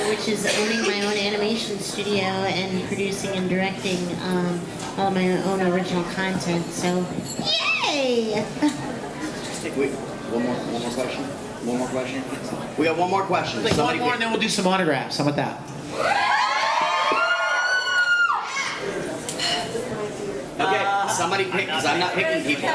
which is owning my own animation studio and producing and directing all my own original content. So, yay! Wait, one more question? One more question? We got one more question. Like one more and then we'll do some autographs. How about that? Okay, somebody pick, because I'm not picking people.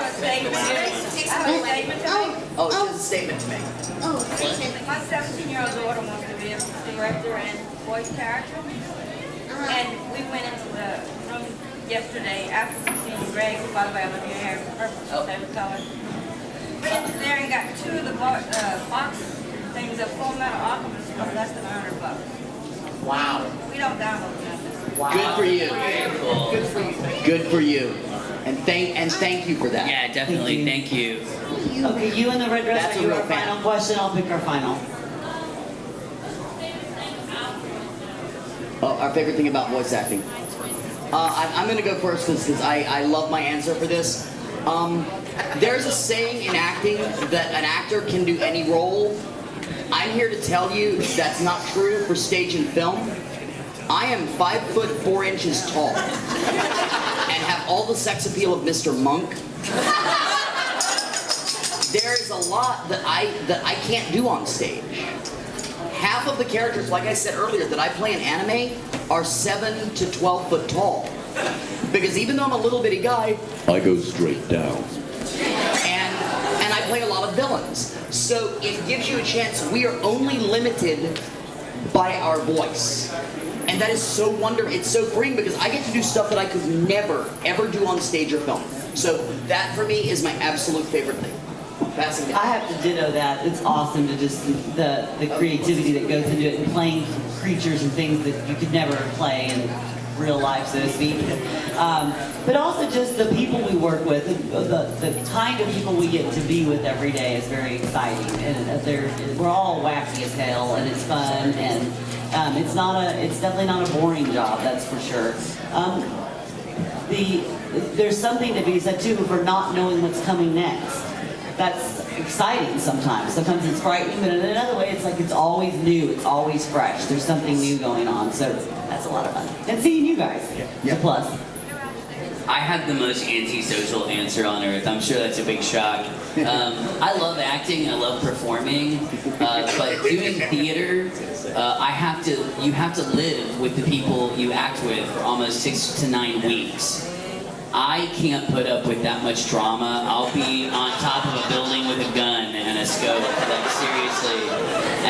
Oh, it's just a statement to make. Oh, statement. My 17-year-old daughter wants to be a director and voice character. And we went into the room yesterday after seeing D.Gray, by the way, I love your hair, purple, favorite color. Went into there and got two of the box things of Full Metal Alchemist for less than $100. Wow. We don't download them. Wow. Good for you. Cool. Good for you. Good for you. And thank you for that. Yeah, definitely. Thank you. Okay, you in the red dress That's are a you real our fan. final question? I'll pick our final. Oh, our favorite thing about voice acting. I'm going to go first because I love my answer for this. There's a saying in acting that an actor can do any role. I'm here to tell you that's not true for stage and film. I am 5 foot 4 inches tall and have all the sex appeal of Mr. Monk. There is a lot that I can't do on stage. Half of the characters, like I said earlier, that I play in anime are 7 to 12 foot tall. Because even though I'm a little bitty guy, I go straight down. And I play a lot of villains. So it gives you a chance. We are only limited by our voice. And that is so wonderful. It's so freeing because I get to do stuff that I could never, ever do on stage or film. So that for me is my absolute favorite thing. Passing down. I have to ditto that. It's awesome to just the creativity that goes into it and playing creatures and things that you could never play in real life, so to speak. But also just the people we work with, the kind of people we get to be with every day is very exciting. And we're all wacky as hell, and it's fun, and it's definitely not a boring job, that's for sure. There's something to be said too for not knowing what's coming next. That's exciting sometimes. Sometimes it's frightening, but in another way, it's like it's always new, it's always fresh. There's something new going on, so that's a lot of fun. And seeing you guys, it's a plus. I have the most antisocial answer on earth. I'm sure that's a big shock. I love acting, I love performing, but doing theater, you have to live with the people you act with for almost 6 to 9 weeks. I can't put up with that much drama. I'll be on top of a building with a gun and a scope, like seriously.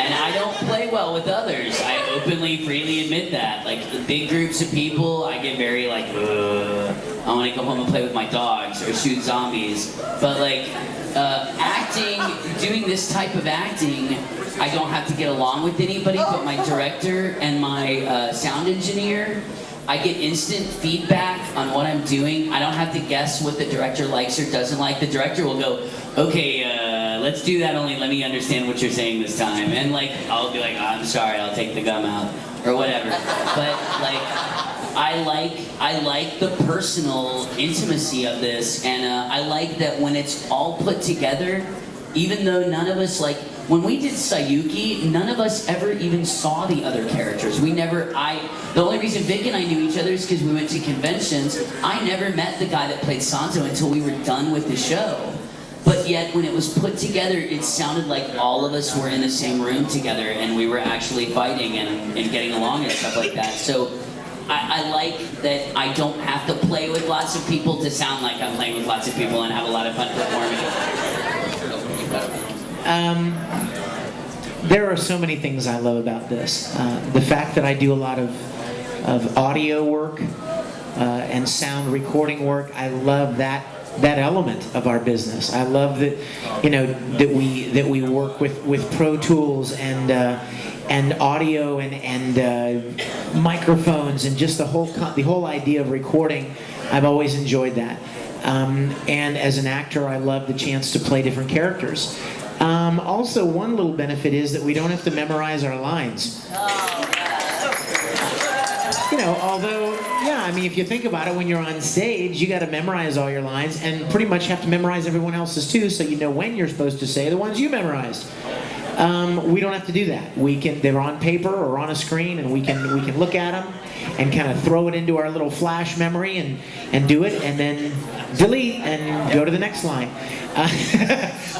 And I don't play well with others. I openly, freely admit that. Like big groups of people, I get very like, I want to go home and play with my dogs or shoot zombies. But like acting, doing this type of acting, I don't have to get along with anybody but my director and my sound engineer. I get instant feedback on what I'm doing. I don't have to guess what the director likes or doesn't like. The director will go, okay, let's do that, only let me understand what you're saying this time. And like, I'll be like, oh, I'm sorry, I'll take the gum out, or whatever. But like, I like the personal intimacy of this, and I like that when it's all put together, even though none of us like, when we did Sayuki, none of us ever even saw the other characters. The only reason Vic and I knew each other is because we went to conventions. I never met the guy that played Sanzo until we were done with the show. But yet, when it was put together, it sounded like all of us were in the same room together and we were actually fighting and getting along and stuff like that. So I like that I don't have to play with lots of people to sound like I'm playing with lots of people and have a lot of fun performing. There are so many things I love about this. The fact that I do a lot of audio work and sound recording work, I love that element of our business. I love that, that we work with Pro Tools and audio and microphones and just the whole idea of recording. I've always enjoyed that. And as an actor, I love the chance to play different characters. Also, one little benefit is that we don't have to memorize our lines. Although, if you think about it, when you're on stage, you got to memorize all your lines and pretty much have to memorize everyone else's too, so you know when you're supposed to say the ones you memorized. We don't have to do that. They're on paper or on a screen, and we can look at them and kind of throw it into our little flash memory and do it, and then delete and go to the next line.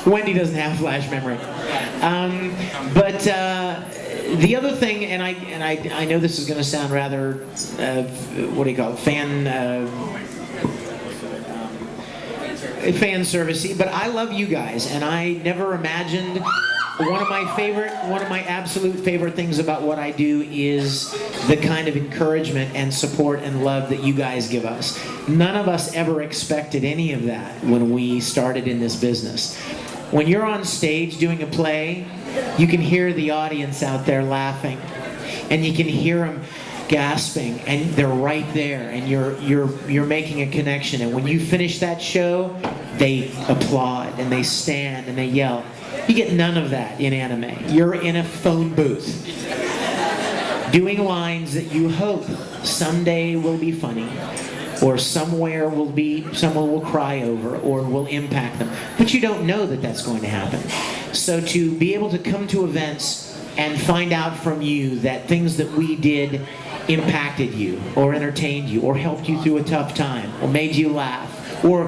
Wendy doesn't have flash memory. But the other thing, and I know this is going to sound rather, what do you call it, fan servicey, but I love you guys, and I never imagined. One of my absolute favorite things about what I do is the kind of encouragement and support and love that you guys give us. None of us ever expected any of that when we started in this business. When you're on stage doing a play, you can hear the audience out there laughing, and you can hear them gasping, and they're right there, and you're making a connection. And when you finish that show, they applaud and they stand and they yell. You get none of that in anime. You're in a phone booth doing lines that you hope someday will be funny, or somewhere someone will cry over, or will impact them. But you don't know that that's going to happen. So to be able to come to events and find out from you that things that we did impacted you, or entertained you, or helped you through a tough time, or made you laugh, or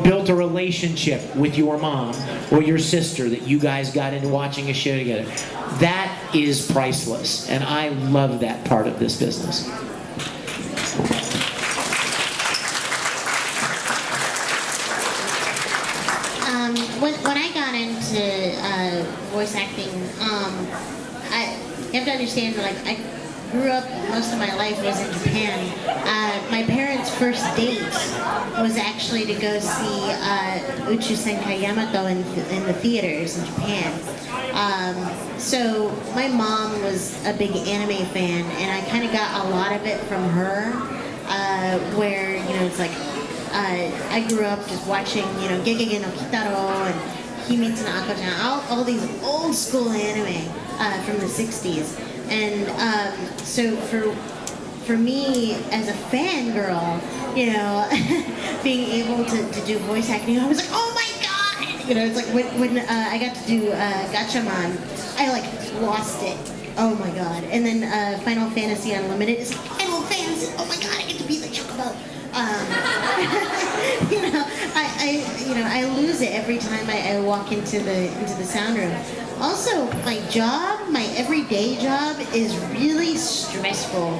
built a relationship with your mom or your sister that you guys got into watching a show together, that is priceless, and I love that part of this business. When I got into voice acting, you have to understand, like, I grew up, most of my life was in Japan. My parents' first date was actually to go see Uchu Senkai Yamato in the theaters in Japan. So my mom was a big anime fan, and I kind of got a lot of it from her, where, you know, it's like, I grew up just watching, you know, Gegege no Kitaro and Himitsu no Ako-chan, all these old school anime from the 60s. And so for me as a fangirl, you know, being able to do voice acting, I was like, oh my god! You know, it's like when I got to do Gatchaman, I like lost it. Oh my god! And then Final Fantasy Unlimited is like, Final Fantasy. Oh my god! I get to be the chocobo. I lose it every time I walk into the sound room. Also, my job, my everyday job, is really stressful.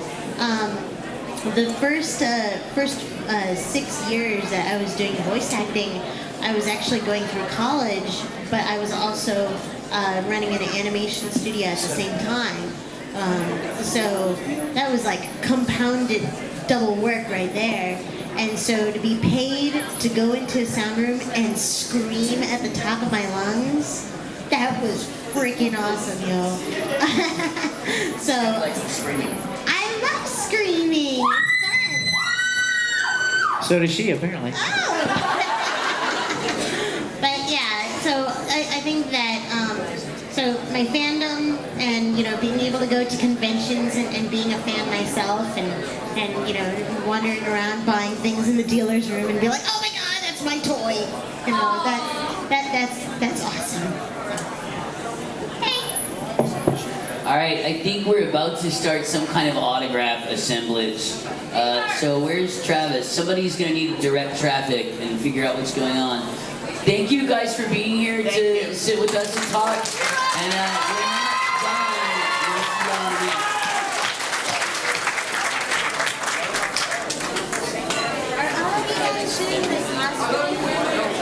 The first 6 years that I was doing voice acting, I was actually going through college, but I was also running an animation studio at the same time. So that was like compounded double work right there. And so to be paid to go into a sound room and scream at the top of my lungs, that was freaking awesome, yo. So I love screaming. It's fun. So does she, apparently. Oh. But yeah, so I think that so my fandom and, you know, being able to go to conventions and being a fan myself and you know, wandering around buying things in the dealer's room and be like, oh my god, that's my toy. You know, that's awesome. All right, I think we're about to start some kind of autograph assemblage. So where's Travis? Somebody's gonna need to direct traffic and figure out what's going on. Thank you guys for being here to sit with us and talk. And we're not done. We'll see y'all in a minute. Are all of you guys shooting this last one?